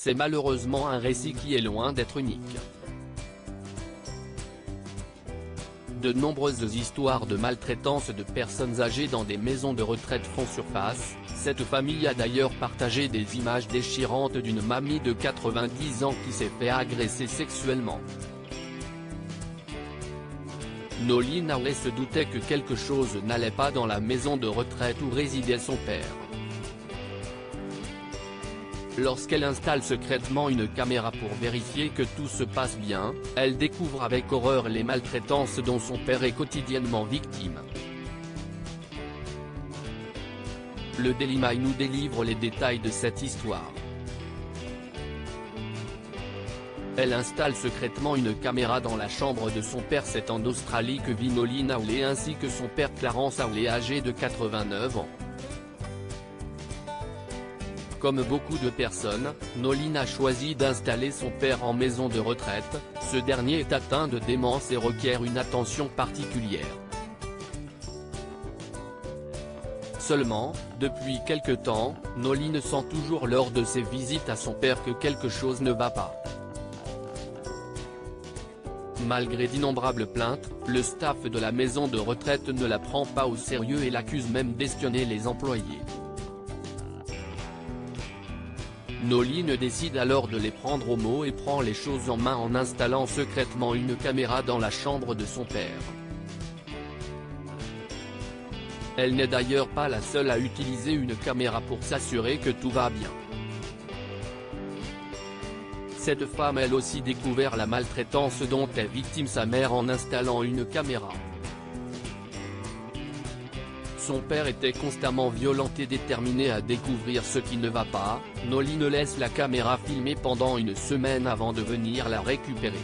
c'est malheureusement un récit qui est loin d'être unique. De nombreuses histoires de maltraitance de personnes âgées dans des maisons de retraite font surface. Cette famille a d'ailleurs partagé des images déchirantes d'une mamie de 90 ans qui s'est fait agresser sexuellement. Noline Hawley se doutait que quelque chose n'allait pas dans la maison de retraite où résidait son père. Lorsqu'elle installe secrètement une caméra pour vérifier que tout se passe bien, elle découvre avec horreur les maltraitances dont son père est quotidiennement victime. Le Daily Mail nous délivre les détails de cette histoire. Elle installe secrètement une caméra dans la chambre de son père. C'est en Australie que vit Noline Hawley ainsi que son père Clarence Hawley âgé de 89 ans. Comme beaucoup de personnes, Noline a choisi d'installer son père en maison de retraite. Ce dernier est atteint de démence et requiert une attention particulière. Seulement, depuis quelque temps, Noline sent toujours lors de ses visites à son père que quelque chose ne va pas. Malgré d'innombrables plaintes, le staff de la maison de retraite ne la prend pas au sérieux et l'accuse même d'espionner les employés. Noline décide alors de les prendre au mot et prend les choses en main en installant secrètement une caméra dans la chambre de son père. Elle n'est d'ailleurs pas la seule à utiliser une caméra pour s'assurer que tout va bien. Cette femme a elle aussi découvert la maltraitance dont est victime sa mère en installant une caméra. Son père était constamment violent et déterminé à découvrir ce qui ne va pas. Noline laisse la caméra filmer pendant une semaine avant de venir la récupérer.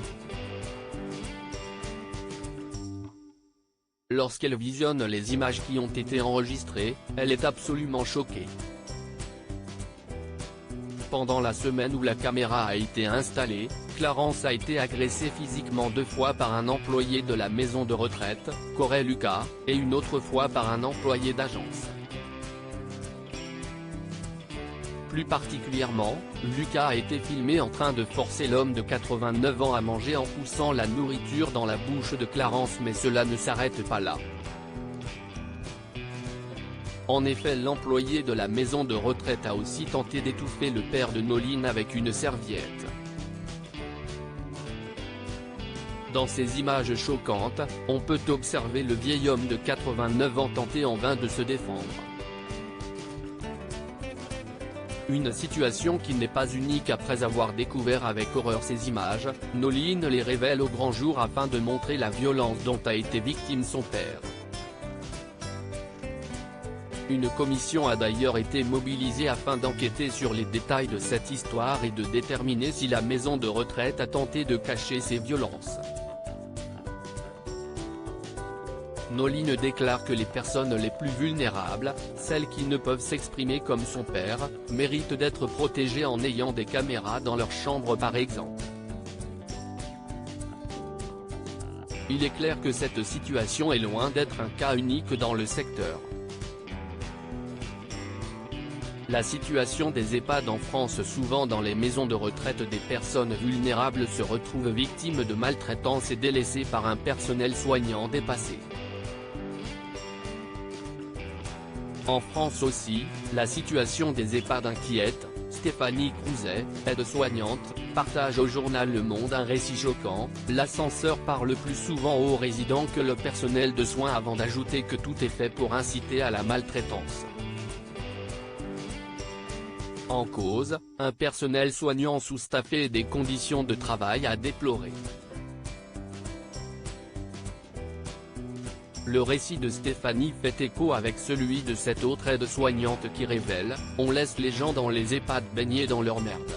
Lorsqu'elle visionne les images qui ont été enregistrées, elle est absolument choquée. Pendant la semaine où la caméra a été installée, Clarence a été agressé physiquement 2 fois par un employé de la maison de retraite, Corey Lucas, et une autre fois par un employé d'agence. Plus particulièrement, Lucas a été filmé en train de forcer l'homme de 89 ans à manger en poussant la nourriture dans la bouche de Clarence, mais cela ne s'arrête pas là. En effet, l'employé de la maison de retraite a aussi tenté d'étouffer le père de Noline avec une serviette. Dans ces images choquantes, on peut observer le vieil homme de 89 ans tenter en vain de se défendre. Une situation qui n'est pas unique. Après avoir découvert avec horreur ces images, Noline les révèle au grand jour afin de montrer la violence dont a été victime son père. Une commission a d'ailleurs été mobilisée afin d'enquêter sur les détails de cette histoire et de déterminer si la maison de retraite a tenté de cacher ces violences. Noline déclare que les personnes les plus vulnérables, celles qui ne peuvent s'exprimer comme son père, méritent d'être protégées en ayant des caméras dans leur chambre par exemple. Il est clair que cette situation est loin d'être un cas unique dans le secteur. La situation des EHPAD en France, souvent dans les maisons de retraite, des personnes vulnérables se retrouvent victimes de maltraitance et délaissées par un personnel soignant dépassé. En France aussi, la situation des EHPAD inquiète. Stéphanie Crouzet, aide-soignante, partage au journal Le Monde un récit choquant. L'ascenseur parle plus souvent aux résidents que le personnel de soins, avant d'ajouter que tout est fait pour inciter à la maltraitance. En cause, un personnel soignant sous-staffé et des conditions de travail à déplorer. Le récit de Stéphanie fait écho avec celui de cette autre aide-soignante qui révèle « On laisse les gens dans les EHPAD baigner dans leur merde.